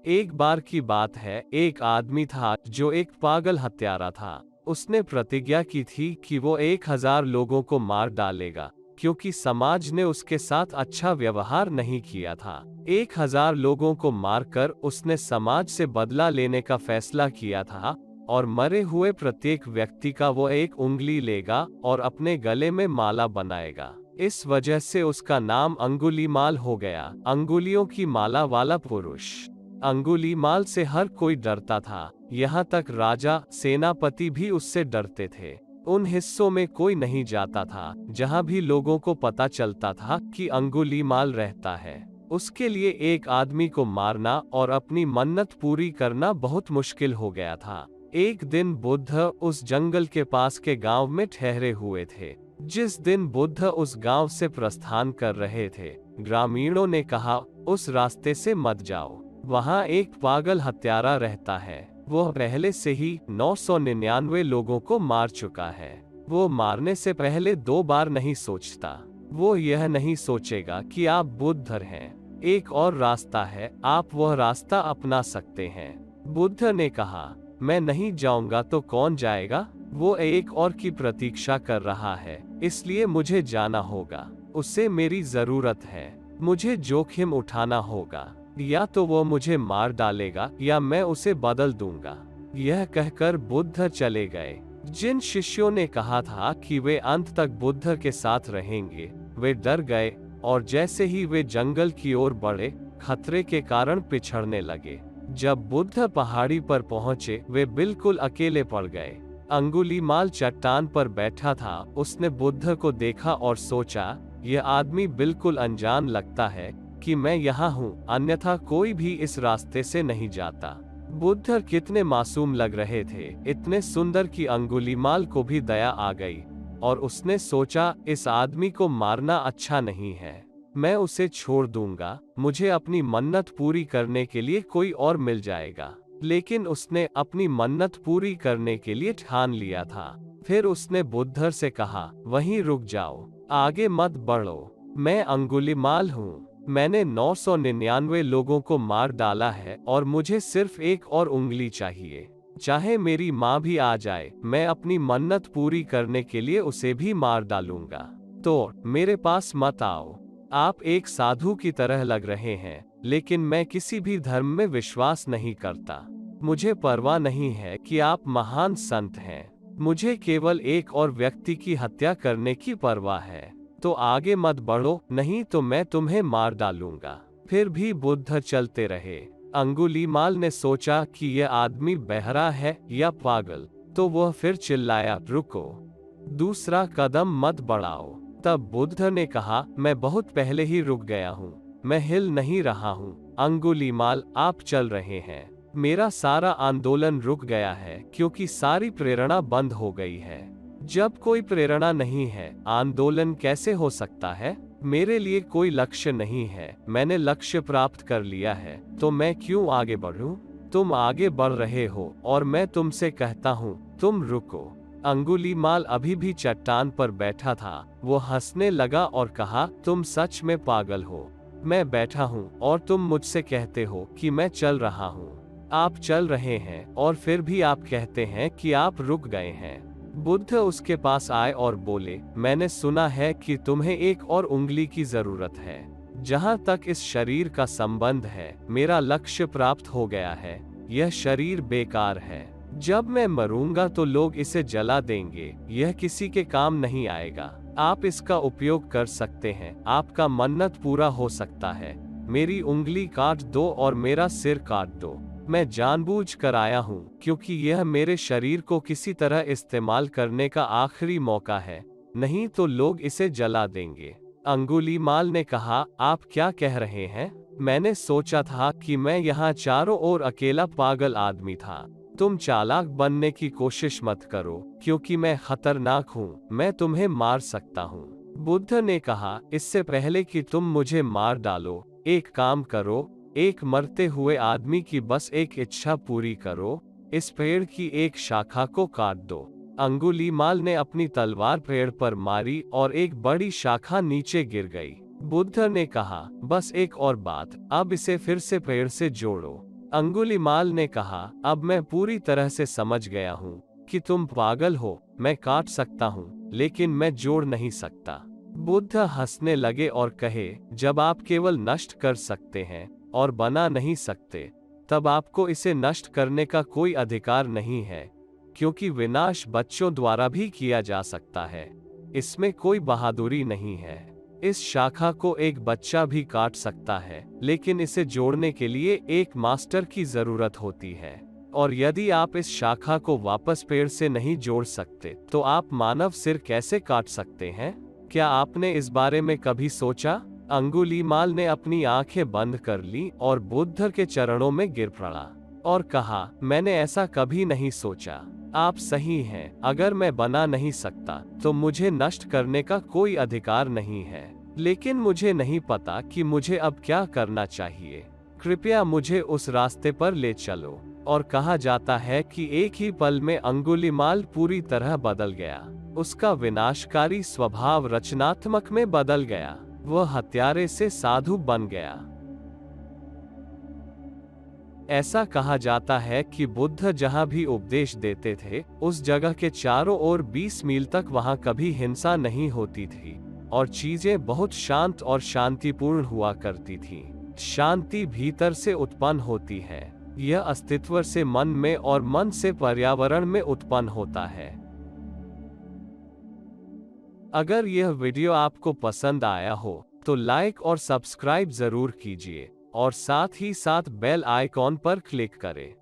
एक बार की बात है, एक आदमी था जो एक पागल हत्यारा था। उसने प्रतिज्ञा की थी कि वो 1000 लोगों को मार डालेगा, क्योंकि समाज ने उसके साथ अच्छा व्यवहार नहीं किया था। 1000 लोगों को मारकर उसने समाज से बदला लेने का फैसला किया था और मरे हुए प्रत्येक व्यक्ति का वो एक उंगली लेगा और अपने गले में माला बनाएगा। इस वजह से उसका नाम अंगुलीमाल हो गया, अंगुलियों की माला वाला पुरुष। अंगुलीमाल से हर कोई डरता था, यहाँ तक राजा, सेनापति भी उससे डरते थे। उन हिस्सों में कोई नहीं जाता था जहाँ भी लोगों को पता चलता था कि अंगुलीमाल रहता है। उसके लिए एक आदमी को मारना और अपनी मन्नत पूरी करना बहुत मुश्किल हो गया था। एक दिन बुद्ध उस जंगल के पास के गांव में ठहरे हुए थे। जिस दिन बुद्ध उस गांव से प्रस्थान कर रहे थे, ग्रामीणों ने कहा, उस रास्ते से मत जाओ, वहाँ एक पागल हत्यारा रहता है। वह पहले से ही 999 लोगों को मार चुका है। वो मारने से पहले 2 बार नहीं सोचता। वो यह नहीं सोचेगा कि आप बुद्ध हैं। एक और रास्ता है, आप वह रास्ता अपना सकते हैं। बुद्ध ने कहा, मैं नहीं जाऊंगा तो कौन जाएगा? वो एक और की प्रतीक्षा कर रहा है, इसलिए मुझे जाना होगा। उसे मेरी जरूरत है। मुझे जोखिम उठाना होगा। या तो वो मुझे मार डालेगा या मैं उसे बदल दूंगा। यह कहकर बुद्ध चले गए। जिन शिष्यों ने कहा था कि वे अंत तक बुद्ध के साथ रहेंगे, वे डर गए और जैसे ही वे जंगल की ओर बढ़े, खतरे के कारण पिछड़ने लगे। जब बुद्ध पहाड़ी पर पहुंचे, वे बिल्कुल अकेले पड़ गए। अंगुलीमाल चट्टान पर बैठा था। उसने बुद्ध को देखा और सोचा, यह आदमी बिल्कुल अनजान लगता है कि मैं यहाँ हूँ, अन्यथा कोई भी इस रास्ते से नहीं जाता। बुद्ध कितने मासूम लग रहे थे, इतने सुंदर कि अंगुलीमाल को भी दया आ गई और उसने सोचा, इस आदमी को मारना अच्छा नहीं है, मैं उसे छोड़ दूंगा, मुझे अपनी मन्नत पूरी करने के लिए कोई और मिल जाएगा। लेकिन उसने अपनी मन्नत पूरी करने के लिए ठान लिया था। फिर उसने बुद्ध से कहा, वहीं रुक जाओ, आगे मत बढ़ो। मैं अंगुलीमाल हूँ। मैंने 999 लोगों को मार डाला है और मुझे सिर्फ एक और उंगली चाहिए। चाहे मेरी माँ भी आ जाए, मैं अपनी मन्नत पूरी करने के लिए उसे भी मार डालूंगा। तो मेरे पास मत आओ। आप एक साधु की तरह लग रहे हैं, लेकिन मैं किसी भी धर्म में विश्वास नहीं करता। मुझे परवाह नहीं है कि आप महान संत हैं। मुझे केवल एक और व्यक्ति की हत्या करने की परवाह है। तो आगे मत बढ़ो, नहीं तो मैं तुम्हें मार डालूंगा। फिर भी बुद्ध चलते रहे। अंगुलीमाल ने सोचा कि यह आदमी बहरा है या पागल, तो वह फिर चिल्लाया, रुको, दूसरा कदम मत बढ़ाओ। तब बुद्ध ने कहा, मैं बहुत पहले ही रुक गया हूँ, मैं हिल नहीं रहा हूँ। अंगुलीमाल, आप चल रहे हैं। मेरा सारा आंदोलन रुक गया है क्योंकि सारी प्रेरणा बंद हो गई है। जब कोई प्रेरणा नहीं है, आंदोलन कैसे हो सकता है? मेरे लिए कोई लक्ष्य नहीं है, मैंने लक्ष्य प्राप्त कर लिया है, तो मैं क्यों आगे बढ़ूं? तुम आगे बढ़ रहे हो और मैं तुमसे कहता हूँ, तुम रुको। अंगुलीमाल अभी भी चट्टान पर बैठा था। वो हंसने लगा और कहा, तुम सच में पागल हो। मैं बैठा हूँ और तुम मुझसे कहते हो कि मैं चल रहा हूँ। आप चल रहे हैं और फिर भी आप कहते हैं कि आप रुक गए हैं। बुद्ध उसके पास आए और बोले, मैंने सुना है कि तुम्हें एक और उंगली की जरूरत है। जहाँ तक इस शरीर का संबंध है, मेरा लक्ष्य प्राप्त हो गया है। यह शरीर बेकार है। जब मैं मरूंगा तो लोग इसे जला देंगे। यह किसी के काम नहीं आएगा। आप इसका उपयोग कर सकते हैं। आपका मन्नत पूरा हो सकता है। मेरी उंगली काट दो और मेरा सिर काट दो। मैं जानबूझ कर आया हूँ क्योंकि यह मेरे शरीर को किसी तरह इस्तेमाल करने का आखिरी मौका है, नहीं तो लोग इसे जला देंगे। अंगुलीमाल ने कहा, आप क्या कह रहे हैं? मैंने सोचा था कि मैं यहाँ चारों ओर अकेला पागल आदमी था। तुम चालाक बनने की कोशिश मत करो, क्योंकि मैं खतरनाक हूँ, मैं तुम्हें मार सकता हूँ। बुद्ध ने कहा, इससे पहले कि तुम मुझे मार डालो, एक काम करो, एक मरते हुए आदमी की बस एक इच्छा पूरी करो, इस पेड़ की एक शाखा को काट दो। अंगुलीमाल ने अपनी तलवार पेड़ पर मारी और एक बड़ी शाखा नीचे गिर गई। बुद्ध ने कहा, बस एक और बात, अब इसे फिर से पेड़ से जोड़ो। अंगुलीमाल ने कहा, अब मैं पूरी तरह से समझ गया हूँ कि तुम पागल हो। मैं काट सकता हूँ, लेकिन मैं जोड़ नहीं सकता। बुद्ध हंसने लगे और कहे, जब आप केवल नष्ट कर सकते हैं और बना नहीं सकते, तब आपको इसे नष्ट करने का कोई अधिकार नहीं है, क्योंकि विनाश बच्चों द्वारा भी किया जा सकता है। इसमें कोई बहादुरी नहीं है। इस शाखा को एक बच्चा भी काट सकता है, लेकिन इसे जोड़ने के लिए एक मास्टर की जरूरत होती है। और यदि आप इस शाखा को वापस पेड़ से नहीं जोड़ सकते, तो आप मानव सिर कैसे काट सकते हैं? क्या आपने इस बारे में कभी सोचा? अंगुलीमाल ने अपनी आंखें बंद कर ली और बुद्ध के चरणों में गिर पड़ा और कहा, मैंने ऐसा कभी नहीं सोचा। आप सही हैं। अगर मैं बना नहीं सकता, तो मुझे नष्ट करने का कोई अधिकार नहीं है। लेकिन मुझे नहीं पता कि मुझे अब क्या करना चाहिए। कृपया मुझे उस रास्ते पर ले चलो। और कहा जाता है कि एक ही पल में अंगुलीमाल पूरी तरह बदल गया। उसका विनाशकारी स्वभाव रचनात्मक में बदल गया। वह हत्यारे से साधु बन गया। ऐसा कहा जाता है कि बुद्ध जहां भी उपदेश देते थे, उस जगह के चारों ओर 20 मील तक वहां कभी हिंसा नहीं होती थी और चीजें बहुत शांत और शांतिपूर्ण हुआ करती थीं। शांति भीतर से उत्पन्न होती है। यह अस्तित्व से मन में और मन से पर्यावरण में उत्पन्न होता है। अगर यह वीडियो आपको पसंद आया हो, तो लाइक और सब्सक्राइब जरूर कीजिए और साथ ही साथ बेल आइकॉन पर क्लिक करें।